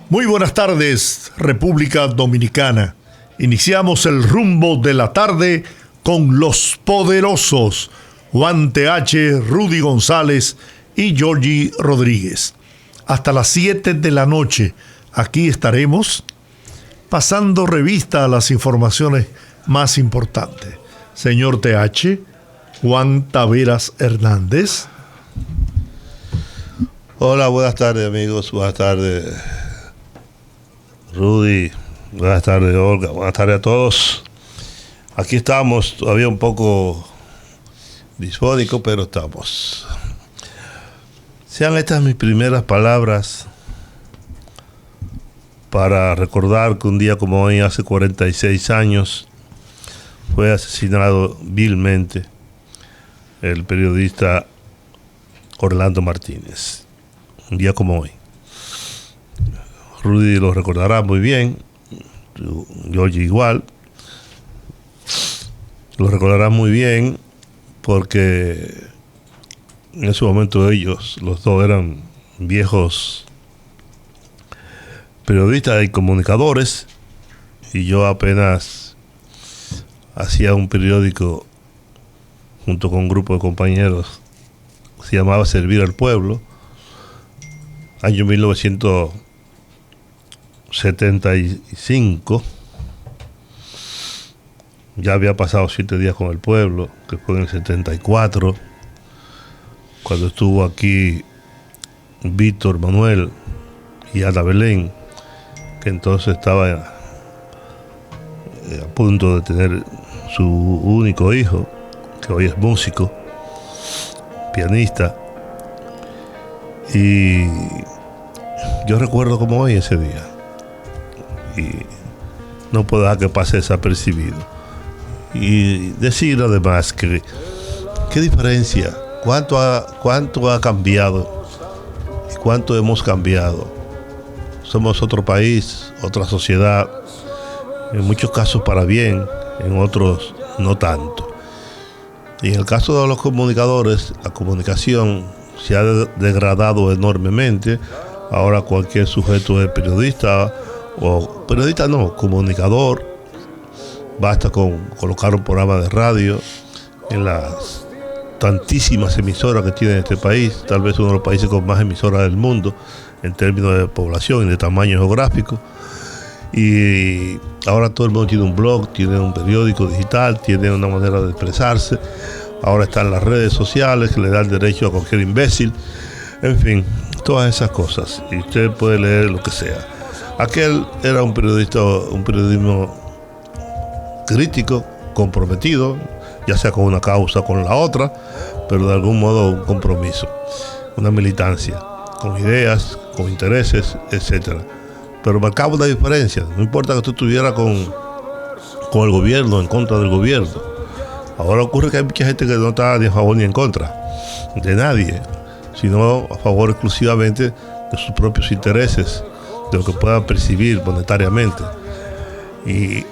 Muy buenas tardes, República Dominicana. Iniciamos el rumbo de la tarde con los poderosos Juan TH, Rudy González y Georgie Rodríguez. Hasta las 7 de la noche, aquí estaremos pasando revista a las informaciones más importantes. Señor TH, Juan Taveras Hernández. Hola, buenas tardes, amigos. Buenas tardes, Rudy. Buenas tardes, Olga. Buenas tardes a todos. Aquí estamos, todavía un poco disfónico, pero estamos. Sean estas mis primeras palabras para recordar que un día como hoy, hace 46 años, fue asesinado vilmente el periodista Orlando Martínez. Un día como hoy. Rudy lo recordará muy bien, Georgie igual. Lo recordará muy bien porque en ese momento ellos, los dos, eran viejos periodistas y comunicadores, y yo apenas hacía un periódico junto con un grupo de compañeros, se llamaba Servir al Pueblo, año 1975. Ya había pasado 7 días con el pueblo, que fue en el 74, cuando estuvo aquí Víctor Manuel y Ana Belén, que entonces estaba a punto de tener su único hijo, que hoy es músico, pianista. Y yo recuerdo como hoy ese día, y no puedo dejar que pase desapercibido. Y decir además que qué diferencia, cuánto ha cambiado y cuánto hemos cambiado. Somos otro país, otra sociedad, en muchos casos para bien, en otros no tanto. Y en el caso de los comunicadores, la comunicación se ha degradado enormemente. Ahora cualquier sujeto es periodista, o periodista no, comunicador. Basta con colocar un programa de radio en las tantísimas emisoras que tiene este país, tal vez uno de los países con más emisoras del mundo en términos de población y de tamaño geográfico. Y ahora todo el mundo tiene un blog, tiene un periódico digital, tiene una manera de expresarse. Ahora están las redes sociales que le dan derecho a cualquier imbécil. En fin, todas esas cosas. Y usted puede leer lo que sea. Aquel era un periodismo crítico, comprometido, ya sea con una causa o con la otra, pero de algún modo un compromiso, una militancia, con ideas, con intereses, etcétera. Pero marcaba una diferencia. No importa que tú estuvieras con el gobierno, en contra del gobierno. Ahora ocurre que hay mucha gente que no está ni a favor ni en contra de nadie, sino a favor exclusivamente de sus propios intereses, de lo que puedan percibir monetariamente. Y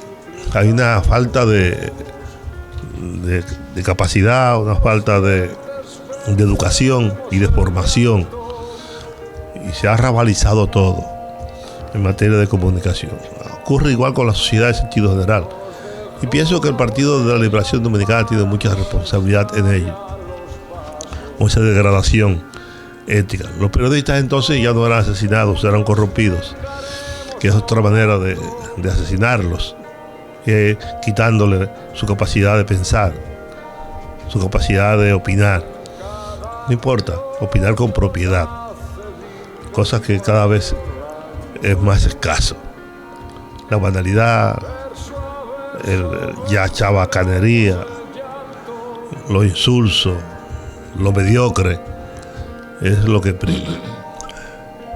hay una falta de capacidad, una falta de educación y de formación. Y se ha rabalizado todo en materia de comunicación. Ocurre igual con la sociedad en sentido general. Y pienso que el Partido de la Liberación Dominicana tiene mucha responsabilidad en ello, con esa degradación ética. Los periodistas entonces ya no eran asesinados, eran corrompidos, que es otra manera de asesinarlos, quitándole su capacidad de pensar, su capacidad de opinar. No importa, opinar con propiedad, cosa que cada vez es más escaso. La banalidad, ya chabacanería, lo insulso, lo mediocre, es lo que prima,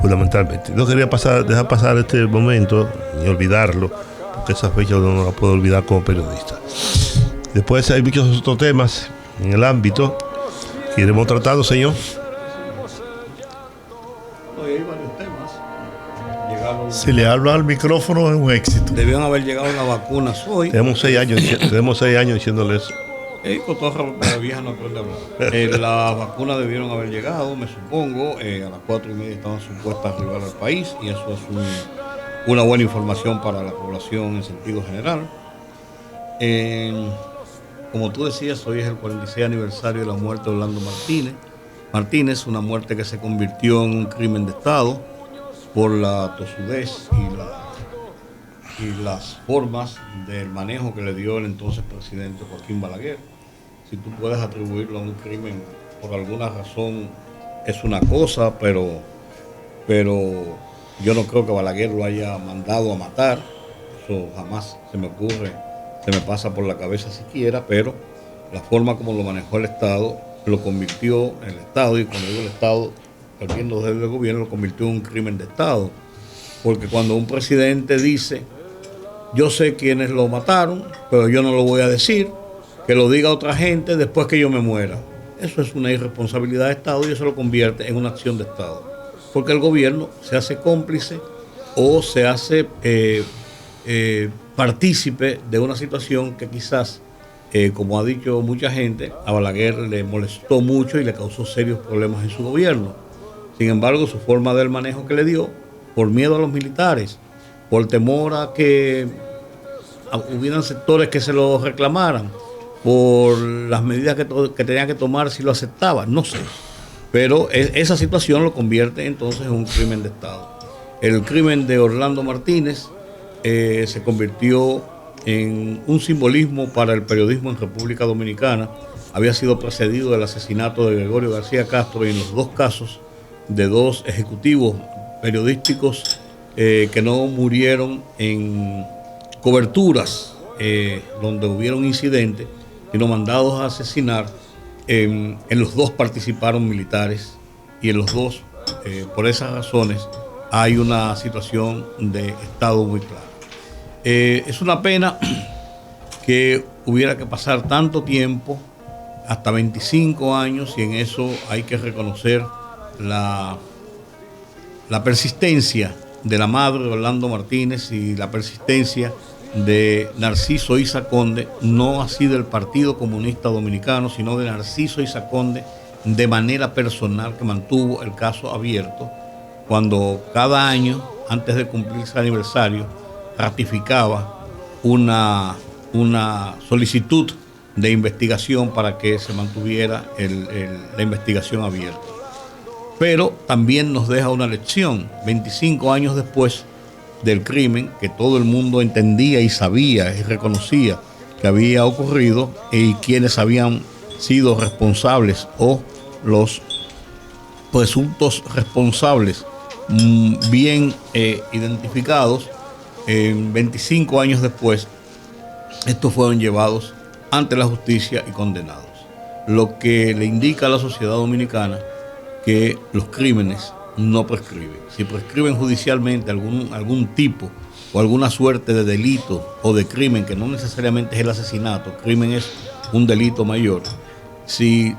fundamentalmente. No quería dejar pasar este momento, ni olvidarlo, porque esa fecha no la puedo olvidar como periodista. Después hay muchos otros temas en el ámbito que iremos tratando, señor. Si le habla al micrófono es un éxito. Debieron haber llegado las vacunas hoy. Tenemos 6 años diciéndole eso. Cotorra vieja no aprende a hablar. Las vacunas debieron haber llegado, me supongo, a las 4:30 estaban supuestas a arribar al país y eso es una buena información para la población en sentido general. Como tú decías, hoy es el 46 aniversario de la muerte de Orlando Martínez, una muerte que se convirtió en un crimen de Estado por la tosudez y las formas del manejo que le dio el entonces presidente Joaquín Balaguer. Si tú puedes atribuirlo a un crimen por alguna razón es una cosa, pero yo no creo que Balaguer lo haya mandado a matar. Eso jamás se me ocurre, se me pasa por la cabeza siquiera, pero la forma como lo manejó el Estado lo convirtió en el Estado, y cuando digo el Estado, partiendo desde el gobierno, lo convirtió en un crimen de Estado. Porque cuando un presidente dice, yo sé quiénes lo mataron, pero yo no lo voy a decir, que lo diga otra gente después que yo me muera. Eso es una irresponsabilidad de Estado y eso lo convierte en una acción de Estado. Porque el gobierno se hace cómplice o se hace partícipe de una situación que quizás, como ha dicho mucha gente, a Balaguer le molestó mucho y le causó serios problemas en su gobierno. Sin embargo, su forma del manejo que le dio, por miedo a los militares, por temor a que hubieran sectores que se lo reclamaran, por las medidas que tenía que tomar si lo aceptaba, no sé. Pero esa situación lo convierte entonces en un crimen de Estado. El crimen de Orlando Martínez se convirtió en un simbolismo para el periodismo en República Dominicana. Había sido precedido del asesinato de Gregorio García Castro y en los dos casos de dos ejecutivos periodísticos que no murieron en coberturas donde hubieron incidentes, sino mandados a asesinar. En los dos participaron militares y en los dos, por esas razones, hay una situación de Estado muy clara. Es una pena que hubiera que pasar tanto tiempo, hasta 25 años, y en eso hay que reconocer la persistencia de la madre de Orlando Martínez y la persistencia de Narciso Isa Conde, no así del Partido Comunista Dominicano, sino de Narciso Isa Conde de manera personal, que mantuvo el caso abierto cuando cada año, antes de cumplirse el aniversario, ratificaba una solicitud de investigación para que se mantuviera la investigación abierta. Pero también nos deja una lección, 25 años después del crimen que todo el mundo entendía y sabía y reconocía que había ocurrido, y quienes habían sido responsables o los presuntos responsables bien identificados. 25 años después, estos fueron llevados ante la justicia y condenados, lo que le indica a la sociedad dominicana que los crímenes no prescriben. Si prescriben judicialmente algún tipo o alguna suerte de delito o de crimen, que no necesariamente es el asesinato, crimen es un delito mayor. Si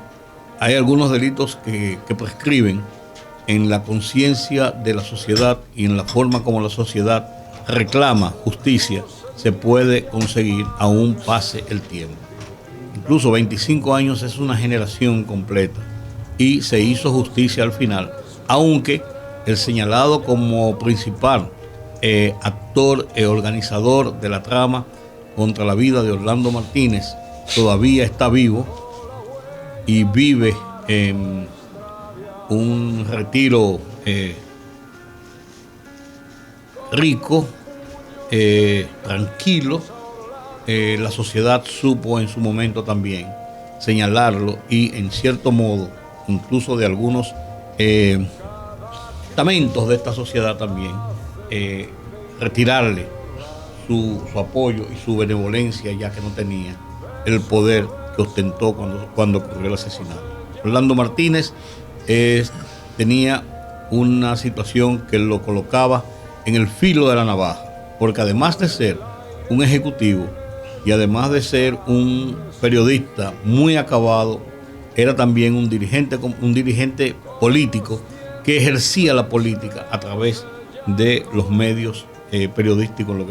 hay algunos delitos que prescriben, en la conciencia de la sociedad y en la forma como la sociedad reclama justicia, se puede conseguir aún pase el tiempo. Incluso 25 años es una generación completa y se hizo justicia al final, aunque el señalado como principal actor e organizador de la trama contra la vida de Orlando Martínez todavía está vivo y vive en un retiro rico, tranquilo. La sociedad supo en su momento también señalarlo y en cierto modo, incluso de algunos estamentos de esta sociedad también, retirarle su apoyo y su benevolencia, ya que no tenía el poder que ostentó cuando ocurrió el asesinato. Orlando Martínez tenía una situación que lo colocaba en el filo de la navaja, porque además de ser un ejecutivo y además de ser un periodista muy acabado, era también un dirigente político que ejercía la política a través de los medios periodísticos en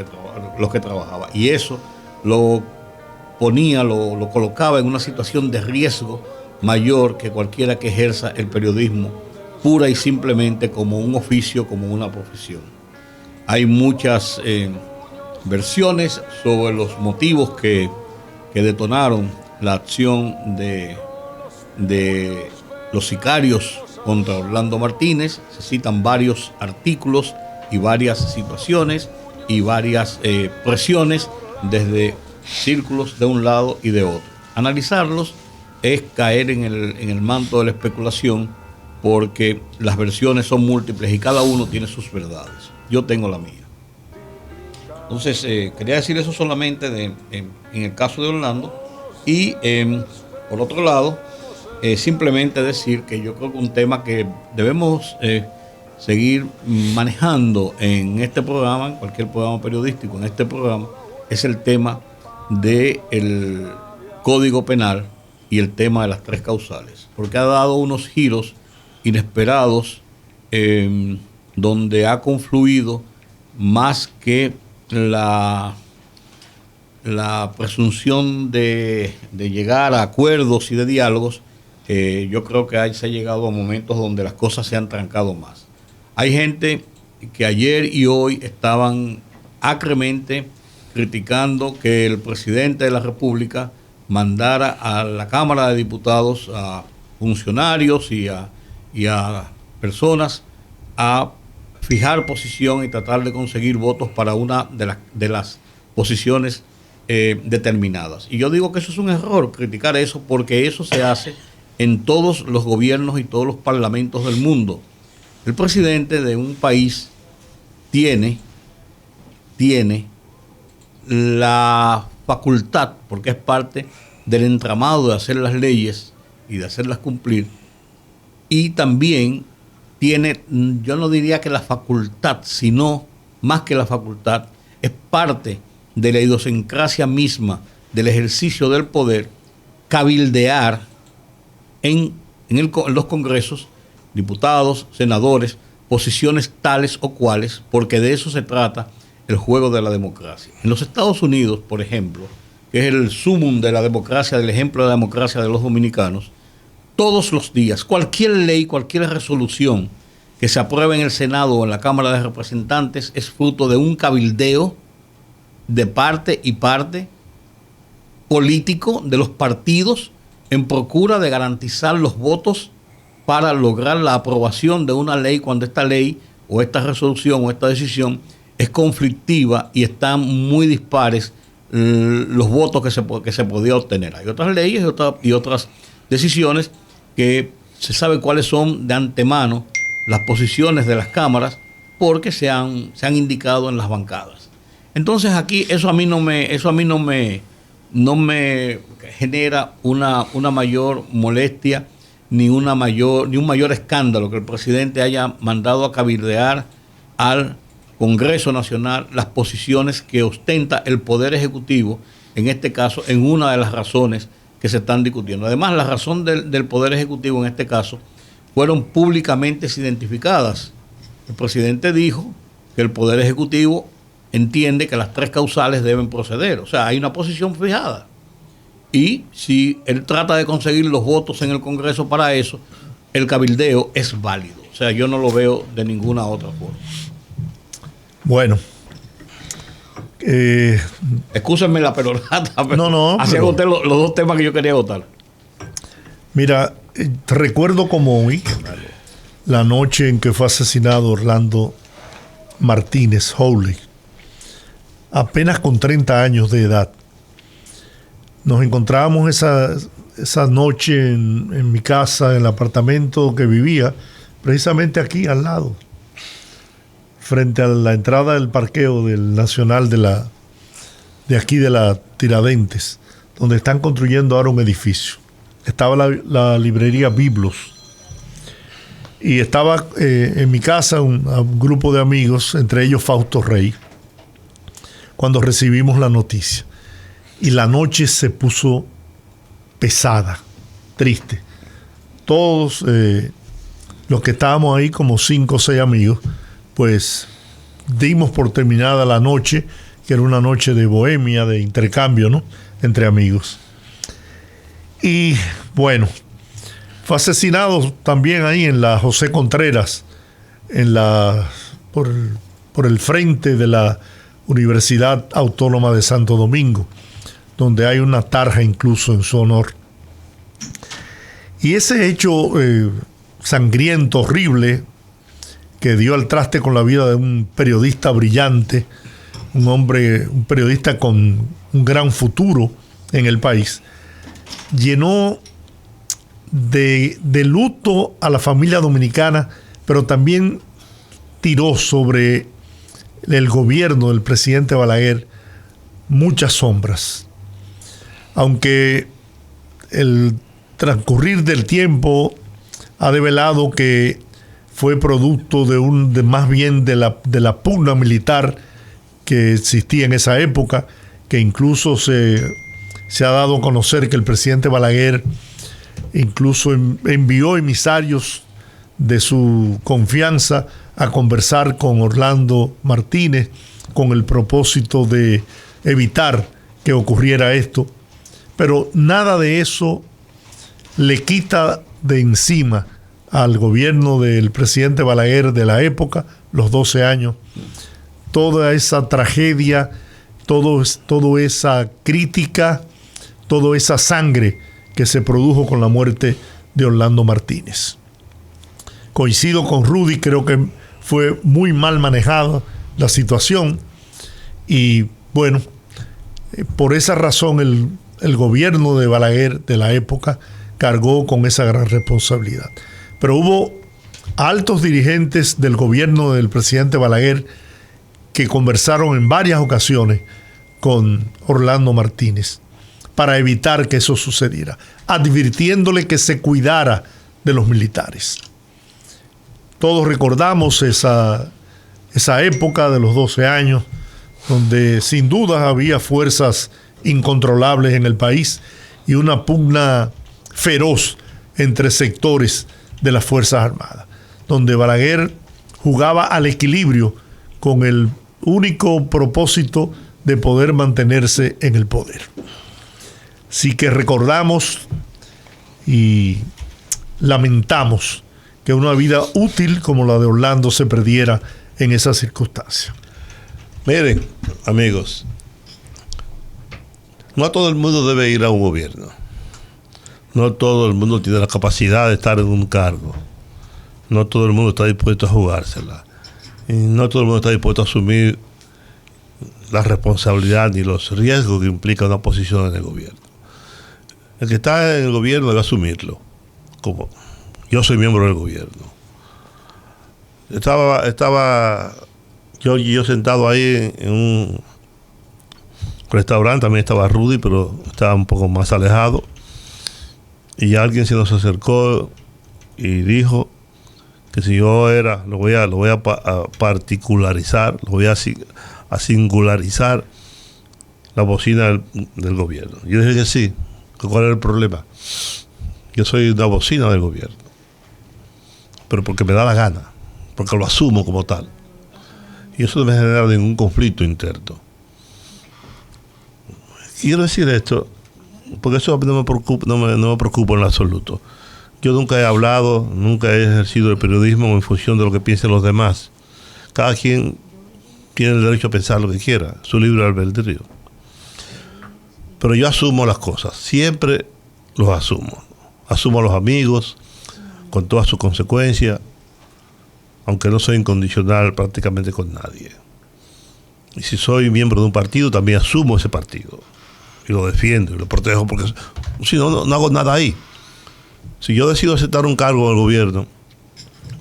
los que trabajaba. Y eso lo ponía, lo colocaba en una situación de riesgo mayor que cualquiera que ejerza el periodismo pura y simplemente como un oficio, como una profesión. Hay muchas versiones sobre los motivos que detonaron la acción de los sicarios contra Orlando Martínez. Se citan varios artículos y varias situaciones y varias presiones desde círculos de un lado y de otro. Analizarlos es caer en el manto de la especulación, porque las versiones son múltiples y cada uno tiene sus verdades. Yo tengo la mía. Entonces, quería decir eso solamente en el caso de Orlando. Y por otro lado, simplemente decir que yo creo que un tema que debemos seguir manejando en este programa, en cualquier programa periodístico, en este programa, es el tema del Código Penal y el tema de las 3 causales, porque ha dado unos giros inesperados, donde ha confluido más que la presunción de llegar a acuerdos y de diálogos. Yo creo que se ha llegado a momentos donde las cosas se han trancado más. Hay gente que ayer y hoy estaban acremente criticando que el presidente de la República mandara a la Cámara de Diputados a funcionarios y a personas a fijar posición y tratar de conseguir votos para una de las posiciones determinadas. Y yo digo que eso es un error, criticar eso, porque eso se hace en todos los gobiernos y todos los parlamentos del mundo. El presidente de un país tiene la facultad, porque es parte del entramado de hacer las leyes y de hacerlas cumplir, y también tiene, yo no diría que la facultad, sino más que la facultad, es parte de la idiosincrasia misma del ejercicio del poder, cabildear en los congresos, diputados, senadores, posiciones tales o cuales, porque de eso se trata el juego de la democracia. En los Estados Unidos, por ejemplo, que es el sumum de la democracia, del ejemplo de la democracia de los dominicanos, todos los días, cualquier ley, cualquier resolución que se apruebe en el Senado o en la Cámara de Representantes es fruto de un cabildeo de parte y parte político de los partidos en procura de garantizar los votos para lograr la aprobación de una ley cuando esta ley o esta resolución o esta decisión es conflictiva y están muy dispares los votos que se podía obtener. Hay otras leyes y otras decisiones que se sabe cuáles son de antemano las posiciones de las cámaras porque se han indicado en las bancadas. Entonces aquí eso a mí no me genera una mayor molestia ni un mayor escándalo que el presidente haya mandado a cabildear al Congreso Nacional las posiciones que ostenta el Poder Ejecutivo, en este caso, en una de las razones que se están discutiendo. Además, la razón del Poder Ejecutivo en este caso fueron públicamente identificadas. El presidente dijo que el Poder Ejecutivo entiende que las 3 causales deben proceder. O sea, hay una posición fijada. Y si él trata de conseguir los votos en el Congreso para eso, el cabildeo es válido. O sea, yo no lo veo de ninguna otra forma. Bueno. Excúsenme la perorata, pero no, así agoté los 2 temas que yo quería agotar. Mira, te recuerdo como hoy, la noche en que fue asesinado Orlando Martínez Howley, apenas con 30 años de edad. Nos encontrábamos esa noche en mi casa, en el apartamento que vivía, precisamente aquí al lado, frente a la entrada del parqueo del Nacional de aquí de la Tiradentes, donde están construyendo ahora un edificio. Estaba la librería Biblos. Y estaba en mi casa un grupo de amigos, entre ellos Fausto Rey, cuando recibimos la noticia. Y la noche se puso pesada, triste. Todos los que estábamos ahí, como 5 o 6 amigos, pues dimos por terminada la noche, que era una noche de bohemia, de intercambio, ¿no? entre amigos. Y bueno, fue asesinado también ahí en la José Contreras, por el frente de la Universidad Autónoma de Santo Domingo, donde hay una tarja incluso en su honor. Y ese hecho sangriento, horrible, que dio al traste con la vida de un periodista brillante, un periodista con un gran futuro en el país, llenó de luto a la familia dominicana, pero también tiró sobre el gobierno del presidente Balaguer muchas sombras. Aunque el transcurrir del tiempo ha develado que fue producto más bien de la pugna militar que existía en esa época, que incluso se ha dado a conocer que el presidente Balaguer incluso envió emisarios de su confianza a conversar con Orlando Martínez con el propósito de evitar que ocurriera esto. Pero nada de eso le quita de encima al gobierno del presidente Balaguer de la época, los 12 años, toda esa tragedia, toda esa crítica, toda esa sangre que se produjo con la muerte de Orlando Martínez. Coincido con Rudy, creo que fue muy mal manejada la situación y bueno, por esa razón el gobierno de Balaguer de la época cargó con esa gran responsabilidad. Pero hubo altos dirigentes del gobierno del presidente Balaguer que conversaron en varias ocasiones con Orlando Martínez para evitar que eso sucediera, advirtiéndole que se cuidara de los militares. Todos recordamos esa época de los 12 años, donde sin duda había fuerzas incontrolables en el país y una pugna feroz entre sectores de las Fuerzas Armadas, donde Balaguer jugaba al equilibrio con el único propósito de poder mantenerse en el poder. Así que recordamos y lamentamos que una vida útil como la de Orlando se perdiera en esas circunstancias. Miren, amigos, no todo el mundo debe ir a un gobierno. No todo el mundo tiene la capacidad de estar en un cargo. No todo el mundo está dispuesto a jugársela. Y no todo el mundo está dispuesto a asumir la responsabilidad ni los riesgos que implica una posición en el gobierno. El que está en el gobierno debe asumirlo. Como yo soy miembro del gobierno. Estaba yo sentado ahí en un restaurante, también estaba Rudy, pero estaba un poco más alejado. Y alguien se nos acercó y dijo que si yo lo voy a particularizar, lo voy a singularizar la bocina del gobierno. Yo dije que sí, que cuál era el problema. Yo soy una bocina del gobierno, pero porque me da la gana, porque lo asumo como tal. Y eso no me genera ningún conflicto interno. Quiero decir esto porque eso no me preocupa en lo absoluto. Yo nunca he hablado, nunca he ejercido el periodismo en función de lo que piensen los demás. Cada quien tiene el derecho a pensar lo que quiera, su libre albedrío. Pero yo asumo las cosas, siempre los asumo. Asumo a los amigos con todas sus consecuencias, aunque no soy incondicional prácticamente con nadie. Y si soy miembro de un partido, también asumo ese partido. Y lo defiendo y lo protejo, porque si no, no hago nada ahí. Si yo decido aceptar un cargo del gobierno,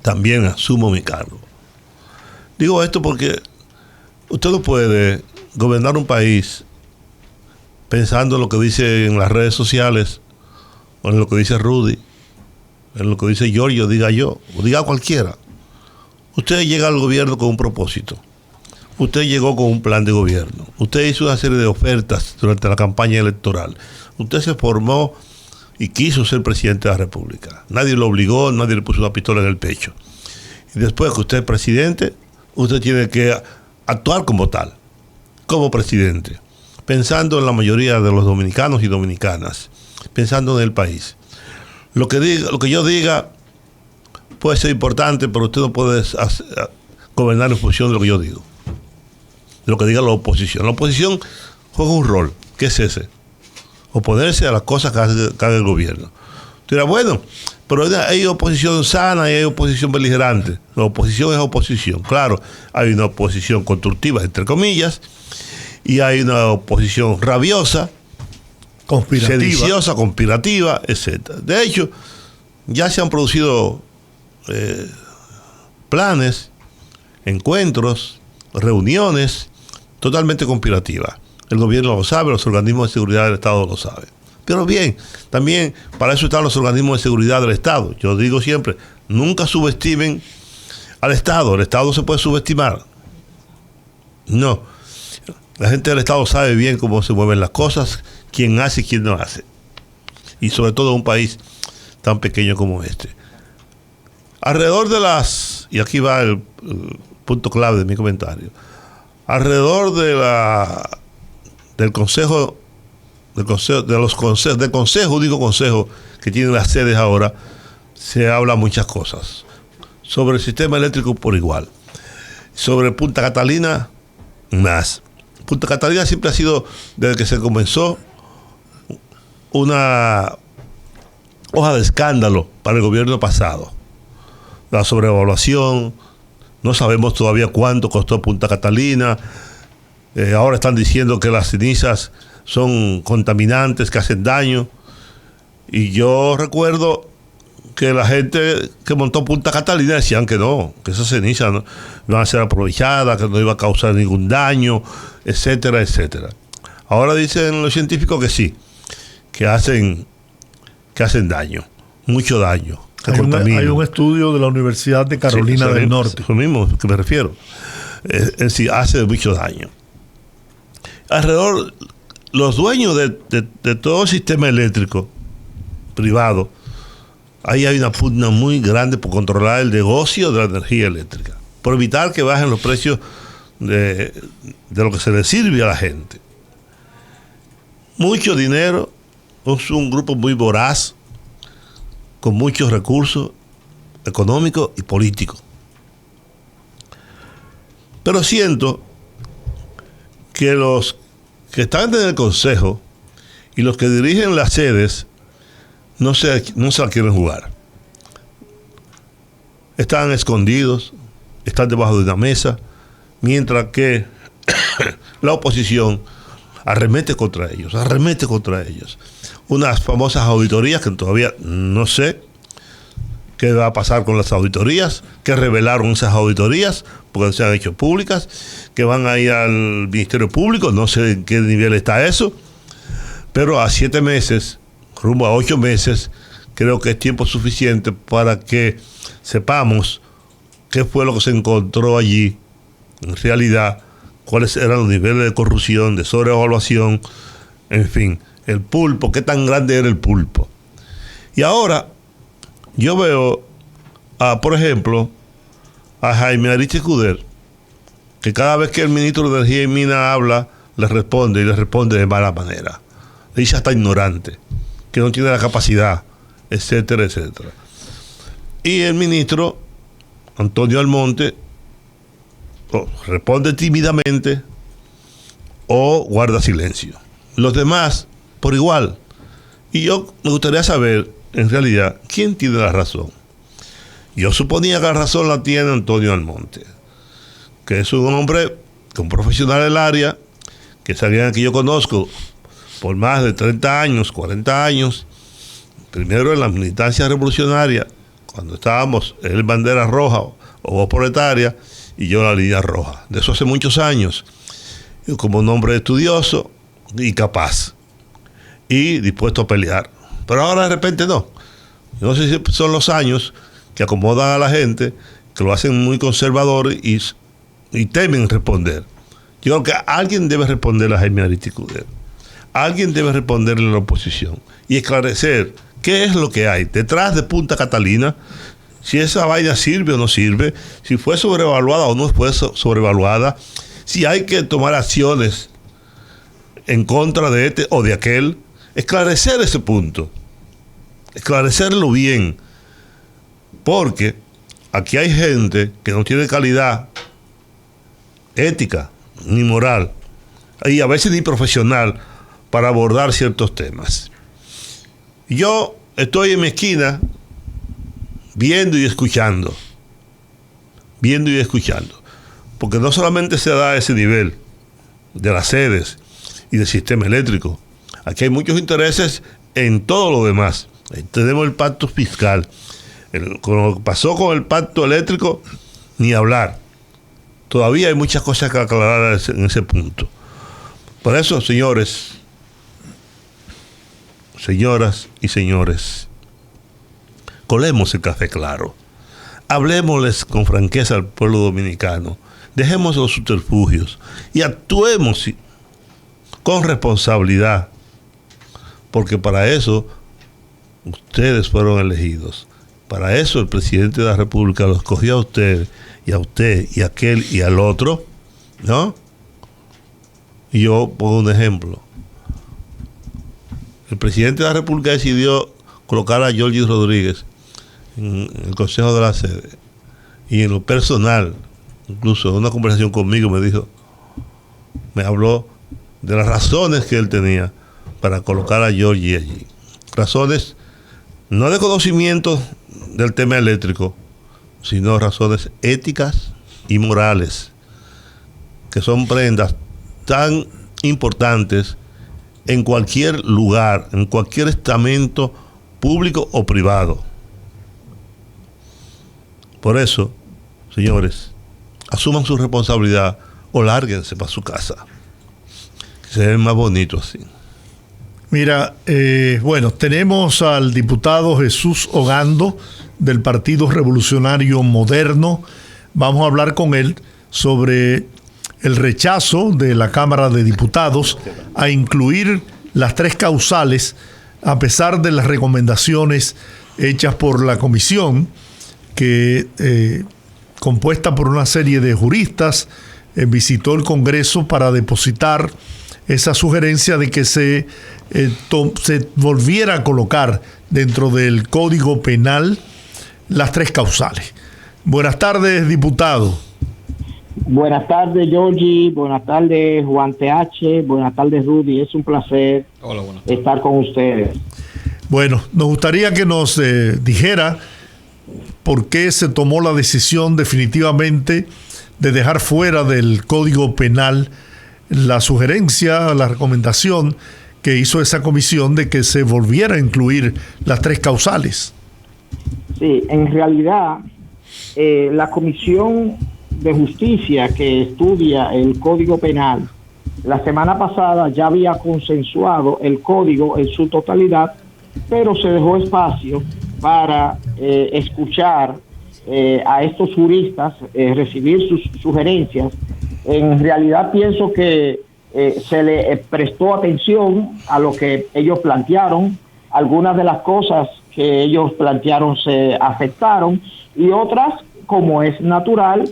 también asumo mi cargo. Digo esto porque usted no puede gobernar un país pensando en lo que dice en las redes sociales, o en lo que dice Rudy, en lo que dice Giorgio, diga yo, o diga cualquiera. Usted llega al gobierno con un propósito. Usted llegó con un plan de gobierno. Usted hizo una serie de ofertas durante la campaña electoral. Usted se formó y quiso ser presidente de la República. Nadie lo obligó, nadie le puso una pistola en el pecho. Y después que usted es presidente, usted tiene que actuar como tal, como presidente. pensando en la mayoría de los dominicanos y dominicanas, pensando en el país. Lo que yo diga puede ser importante, pero usted no puede gobernar en función de lo que yo digo, de lo que diga la oposición. La oposición juega un rol, ¿qué es ese? Oponerse a las cosas que haga el gobierno. Tú dirás, bueno, pero hay oposición sana y hay oposición beligerante. La oposición es oposición. Claro, hay una oposición constructiva, entre comillas, y hay una oposición rabiosa, sediciosa, conspirativa, etc. De hecho, ya se han producido planes, encuentros, reuniones totalmente conspirativas. El gobierno lo sabe, los organismos de seguridad del Estado lo saben. Pero bien, también para eso están los organismos de seguridad del Estado. Yo digo siempre, nunca subestimen al Estado. El Estado se puede subestimar. No. La gente del Estado sabe bien cómo se mueven las cosas, quién hace y quién no hace. Y sobre todo en un país tan pequeño como este. Alrededor de y aquí va el punto clave de mi comentario, alrededor del consejo, del consejo que tienen las sedes ahora, se habla muchas cosas. Sobre el sistema eléctrico por igual. Sobre Punta Catalina, más. Punta Catalina siempre ha sido, desde que se comenzó, una hoja de escándalo para el gobierno pasado. La sobrevaluación, no sabemos todavía cuánto costó Punta Catalina. Ahora están diciendo que las cenizas son contaminantes, que hacen daño. Y yo recuerdo que la gente que montó Punta Catalina decían que no, que esas cenizas no iban a ser aprovechadas, que no iba a causar ningún daño, etcétera, etcétera. Ahora dicen los científicos que sí, que hacen daño, mucho daño. Hay un estudio de la Universidad de Carolina del Norte. Eso mismo que me refiero. Es decir, hace mucho daño. Alrededor, los dueños de todo el sistema eléctrico privado, ahí hay una pugna muy grande por controlar el negocio de la energía eléctrica, por evitar que bajen los precios de lo que se le sirve a la gente. Mucho dinero, es un grupo muy voraz, con muchos recursos económicos y políticos. Pero siento que los que están en el consejo y los que dirigen las sedes no se la quieren jugar. Están escondidos, están debajo de una mesa, mientras que la oposición arremete contra ellos. Unas famosas auditorías que todavía no sé qué va a pasar con las auditorías, que revelaron esas auditorías, porque se han hecho públicas, que van a ir al Ministerio Público, no sé en qué nivel está eso, pero a 7 meses, rumbo a 8 meses, creo que es tiempo suficiente para que sepamos qué fue lo que se encontró allí, en realidad, cuáles eran los niveles de corrupción, de sobrevaluación, en fin, el pulpo, qué tan grande era el pulpo. Y ahora yo veo, por ejemplo, a Jaime Aristides Cuder, que cada vez que el ministro de Energía y Minas habla, le responde de mala manera. Le dice hasta ignorante, que no tiene la capacidad, etcétera, etcétera. Y el ministro Antonio Almonte responde tímidamente o guarda silencio. Los demás, por igual. Y yo me gustaría saber, en realidad, quién tiene la razón. Yo suponía que la razón la tiene Antonio Almonte, que es un hombre, un profesional del área, que es alguien que yo conozco por más de 30 años, 40 años, primero en la militancia revolucionaria, cuando estábamos en bandera roja o voz proletaria, y yo en la línea roja. De eso hace muchos años. Y como un hombre estudioso y capaz, y dispuesto a pelear. Pero ahora de repente no. Yo no sé si son los años que acomodan a la gente, que lo hacen muy conservador y temen responder. Yo creo que alguien debe responder a Jaime Aristides Cuder. Alguien debe responderle a la oposición y esclarecer qué es lo que hay detrás de Punta Catalina, si esa vaina sirve o no sirve, si fue sobrevaluada o no fue sobrevaluada, si hay que tomar acciones en contra de este o de aquel. Esclarecer ese punto, esclarecerlo bien, porque aquí hay gente que no tiene calidad ética ni moral y a veces ni profesional para abordar ciertos temas. Yo estoy en mi esquina viendo y escuchando, porque no solamente se da ese nivel de las sedes y del sistema eléctrico. Aquí hay muchos intereses en todo lo demás. Tenemos el pacto fiscal. Lo que pasó con el pacto eléctrico, ni hablar. Todavía hay muchas cosas que aclarar en ese punto. Por eso, señores, señoras y señores, colemos el café claro. Hablemosles con franqueza al pueblo dominicano. Dejemos los subterfugios y actuemos con responsabilidad, porque para eso ustedes fueron elegidos. Para eso el presidente de la República lo escogió a usted y a aquel y al otro, ¿no? Y yo pongo un ejemplo. El presidente de la República decidió colocar a Georgie Rodríguez en el Consejo de la Sede, y en lo personal, incluso en una conversación conmigo me habló de las razones que él tenía para colocar a Georgie allí. Razones no de conocimiento del tema eléctrico, sino razones éticas y morales, que son prendas tan importantes en cualquier lugar, en cualquier estamento público o privado. Por eso, señores, asuman su responsabilidad o lárguense para su casa. Que se ven más bonitos así. Mira, bueno, tenemos al diputado Jesús Ogando del Partido Revolucionario Moderno. Vamos a hablar con él sobre el rechazo de la Cámara de Diputados a incluir las 3 causales, a pesar de las recomendaciones hechas por la comisión, que compuesta por una serie de juristas, visitó el Congreso para depositar esa sugerencia de que se volviera a colocar dentro del Código Penal las 3 causales. Buenas tardes, diputado. Buenas tardes, Georgie. Buenas tardes, Juan TH. Buenas tardes, Rudy. Es un placer estar con ustedes. Bueno, nos gustaría que nos dijera por qué se tomó la decisión definitivamente de dejar fuera del Código Penal la sugerencia, la recomendación que hizo esa comisión de que se volviera a incluir las 3 causales. Sí, en realidad la Comisión de Justicia que estudia el Código Penal la semana pasada ya había consensuado el código en su totalidad, pero se dejó espacio para escuchar a estos juristas, recibir sus sugerencias. En realidad pienso que se le prestó atención a lo que ellos plantearon. Algunas de las cosas que ellos plantearon se aceptaron y otras, como es natural,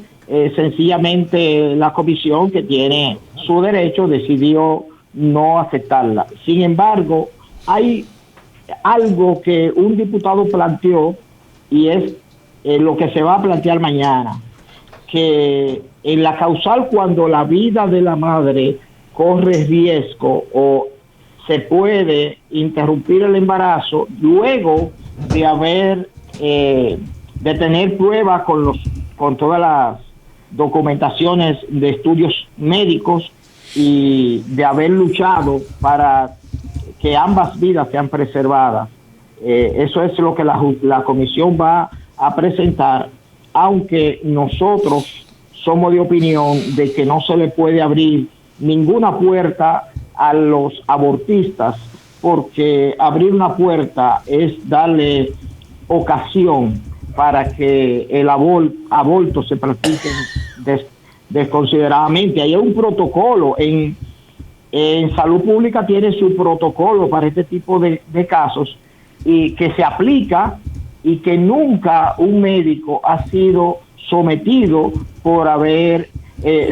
sencillamente la comisión, que tiene su derecho, decidió no aceptarla. Sin embargo, hay algo que un diputado planteó y es lo que se va a plantear mañana, que en la causal, cuando la vida de la madre corre riesgo o se puede interrumpir el embarazo luego de haber de tener pruebas con todas las documentaciones de estudios médicos y de haber luchado para que ambas vidas sean preservadas. Eso es lo que la comisión va a presentar, aunque nosotros somos de opinión de que no se le puede abrir ninguna puerta a los abortistas, porque abrir una puerta es darle ocasión para que el aborto se practique desconsideradamente. Hay un protocolo en salud pública, tiene su protocolo para este tipo de casos, y que se aplica, y que nunca un médico ha sido sometido por haber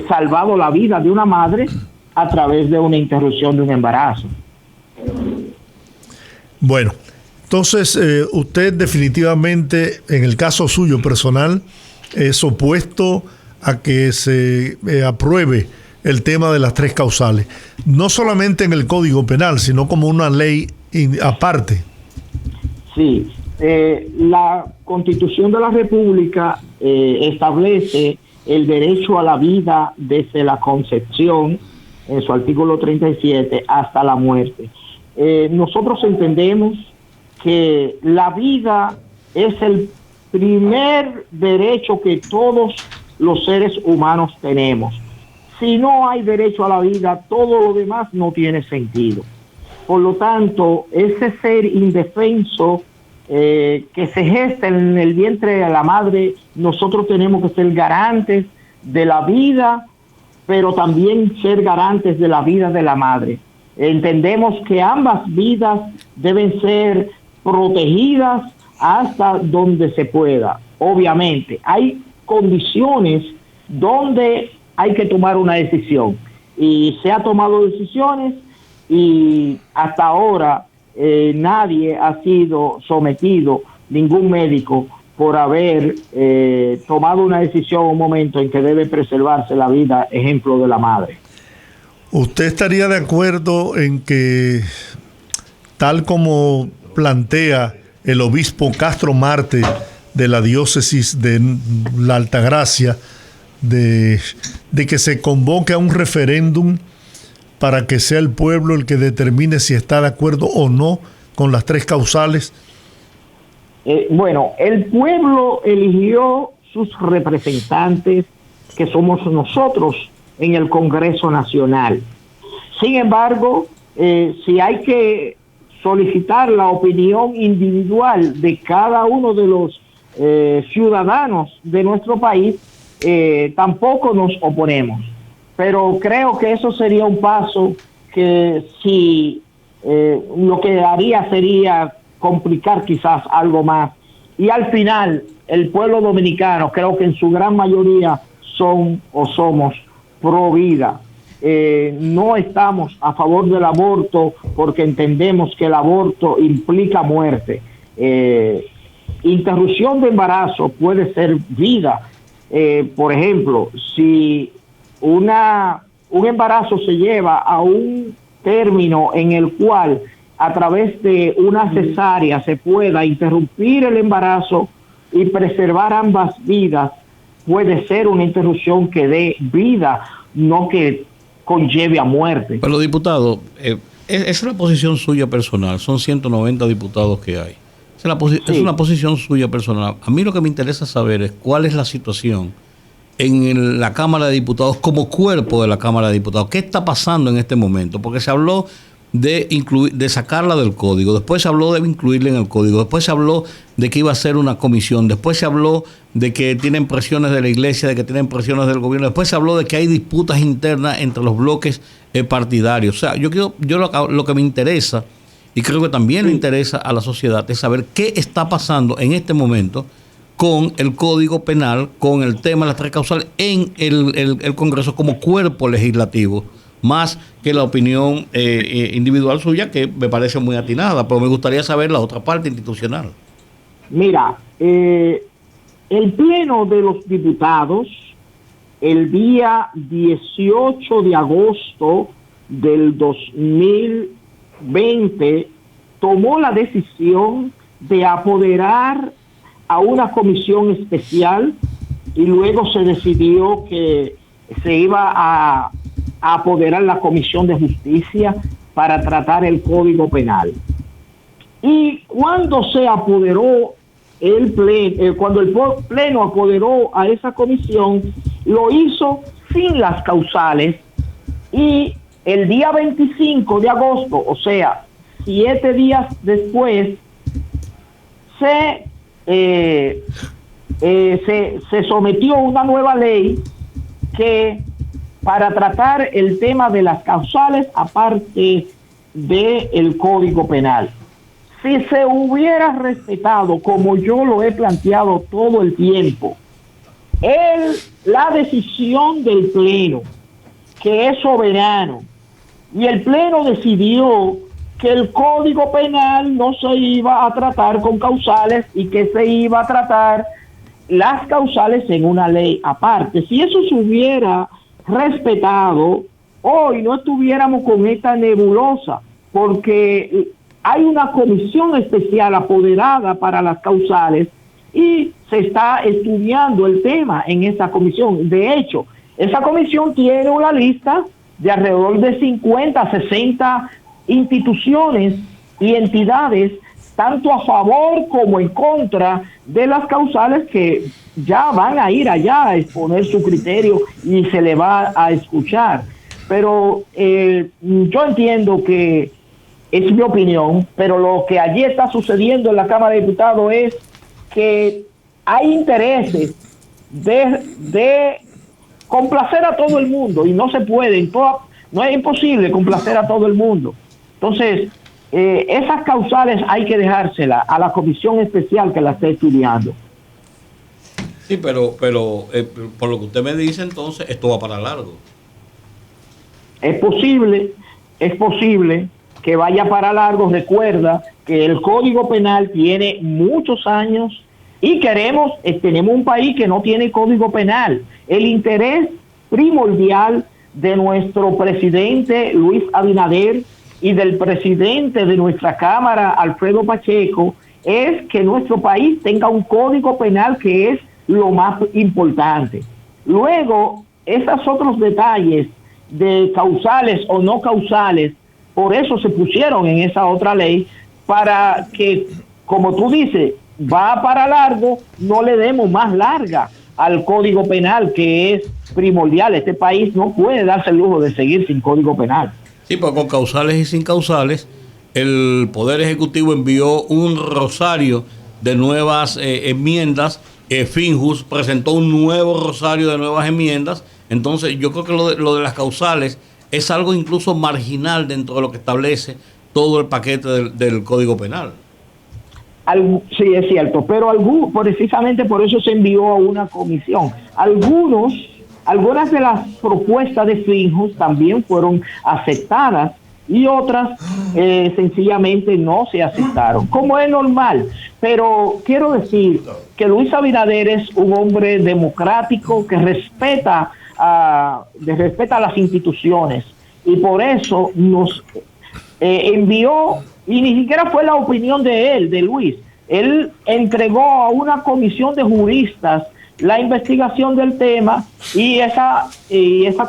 salvado la vida de una madre a través de una interrupción de un embarazo. Bueno, entonces usted definitivamente, en el caso suyo personal, es opuesto a que se apruebe el tema de las 3 causales, no solamente en el Código Penal, sino como una ley aparte. Sí, la Constitución de la República establece el derecho a la vida desde la concepción, en su artículo 37, hasta la muerte. Nosotros entendemos que la vida es el primer derecho que todos los seres humanos tenemos. Si no hay derecho a la vida, todo lo demás no tiene sentido. Por lo tanto, ese ser indefenso que se gesta en el vientre de la madre, nosotros tenemos que ser garantes de la vida, pero también ser garantes de la vida de la madre. Entendemos que ambas vidas deben ser protegidas hasta donde se pueda. Obviamente, hay condiciones donde hay que tomar una decisión, y se ha tomado decisiones, y hasta ahora nadie ha sido sometido, ningún médico, por haber tomado una decisión en un momento en que debe preservarse la vida, ejemplo de la madre. ¿Usted estaría de acuerdo en que, tal como plantea el obispo Castro Marte de la diócesis de la Altagracia, de que se convoque a un referéndum para que sea el pueblo el que determine si está de acuerdo o no con las 3 causales? Bueno, el pueblo eligió sus representantes, que somos nosotros, en el Congreso Nacional. Sin embargo, si hay que solicitar la opinión individual de cada uno de los ciudadanos de nuestro país, tampoco nos oponemos. Pero creo que eso sería un paso que si lo que haría sería complicar quizás algo más. Y al final, el pueblo dominicano, creo que en su gran mayoría son o somos pro vida. No estamos a favor del aborto porque entendemos que el aborto implica muerte. Interrupción de embarazo puede ser vida. Por ejemplo, si un embarazo se lleva a un término en el cual a través de una cesárea se pueda interrumpir el embarazo y preservar ambas vidas, puede ser una interrupción que dé vida, no que conlleve a muerte. Pero diputado, es la posición suya personal, son 190 diputados que hay. Es una posición suya personal. A mí lo que me interesa saber es cuál es la situación en la Cámara de Diputados, como cuerpo de la Cámara de Diputados. ¿Qué está pasando en este momento? Porque se habló de sacarla del código, después se habló de incluirla en el código, después se habló de que iba a ser una comisión, después se habló de que tienen presiones de la iglesia, de que tienen presiones del gobierno, después se habló de que hay disputas internas entre los bloques partidarios. O sea, lo que me interesa, y creo que también le interesa a la sociedad, es saber qué está pasando en este momento con el Código Penal, con el tema de las 3 causales en el Congreso como cuerpo legislativo, más que la opinión individual suya, que me parece muy atinada, pero me gustaría saber la otra parte institucional. Mira, el Pleno de los Diputados, el día 18 de agosto del 2020, tomó la decisión de apoderar a una comisión especial, y luego se decidió que se iba a apoderar la Comisión de Justicia para tratar el Código Penal. Y cuando se apoderó el Pleno, cuando el Pleno apoderó a esa comisión, lo hizo sin las causales, y el día 25 de agosto, o sea, 7 días después, se sometió una nueva ley que, para tratar el tema de las causales, aparte del Código Penal. Si se hubiera respetado, como yo lo he planteado todo el tiempo, la decisión del Pleno que es soberano. Y el Pleno decidió que el Código Penal no se iba a tratar con causales y que se iba a tratar las causales en una ley aparte. Si eso se hubiera respetado, hoy no estuviéramos con esta nebulosa, porque hay una comisión especial apoderada para las causales y se está estudiando el tema en esa comisión. De hecho, esa comisión tiene una lista de alrededor de 50, 60 instituciones y entidades, tanto a favor como en contra de las causales, que ya van a ir allá a exponer su criterio y se le va a escuchar. Pero yo entiendo que es mi opinión, pero lo que allí está sucediendo en la Cámara de Diputados es que hay intereses de complacer a todo el mundo y no se puede, no es imposible complacer a todo el mundo. Entonces, esas causales hay que dejárselas a la comisión especial que la esté estudiando. Sí, pero por lo que usted me dice, entonces, esto va para largo. Es posible que vaya para largo. Recuerda que el Código Penal tiene muchos años y tenemos un país que no tiene Código Penal. El interés primordial de nuestro presidente Luis Abinader y del presidente de nuestra Cámara, Alfredo Pacheco, es que nuestro país tenga un Código Penal, que es lo más importante. Luego, esos otros detalles de causales o no causales, por eso se pusieron en esa otra ley, para que, como tú dices, va para largo, no le demos más larga al Código Penal, que es primordial. Este país no puede darse el lujo de seguir sin Código Penal. Sí, pues con causales y sin causales, el Poder Ejecutivo envió un rosario de nuevas enmiendas. Finjus presentó un nuevo rosario de nuevas enmiendas. Entonces, yo creo que lo de las causales es algo incluso marginal dentro de lo que establece todo el paquete del Código Penal. Sí, es cierto, pero precisamente por eso se envió a una comisión. Algunas de las propuestas de Finjus también fueron aceptadas y otras sencillamente no se aceptaron, como es normal. Pero quiero decir que Luis Abinader es un hombre democrático que respeta a las instituciones, y por eso nos envió, y ni siquiera fue la opinión de Luis. Él entregó a una comisión de juristas la investigación del tema, y esa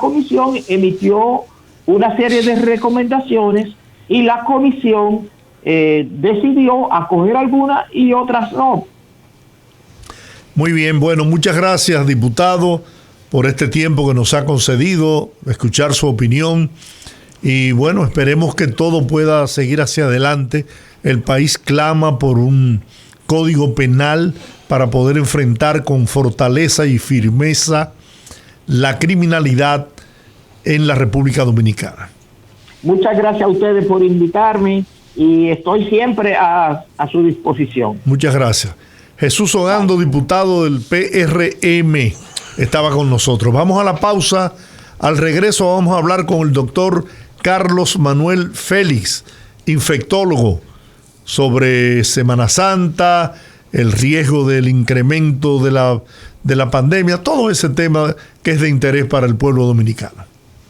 comisión emitió una serie de recomendaciones, y la comisión decidió acoger algunas y otras no. Muy bien, bueno, muchas gracias, diputado, por este tiempo que nos ha concedido, escuchar su opinión, y bueno, esperemos que todo pueda seguir hacia adelante. El país clama por un código penal para poder enfrentar con fortaleza y firmeza la criminalidad en la República Dominicana. Muchas gracias a ustedes por invitarme y estoy siempre a su disposición. Muchas gracias. Jesús Ogando, diputado del PRM, estaba con nosotros. Vamos a la pausa. Al regreso vamos a hablar con el doctor Carlos Manuel Félix, infectólogo, sobre Semana Santa, el riesgo del incremento de la pandemia, todo ese tema que es de interés para el pueblo dominicano.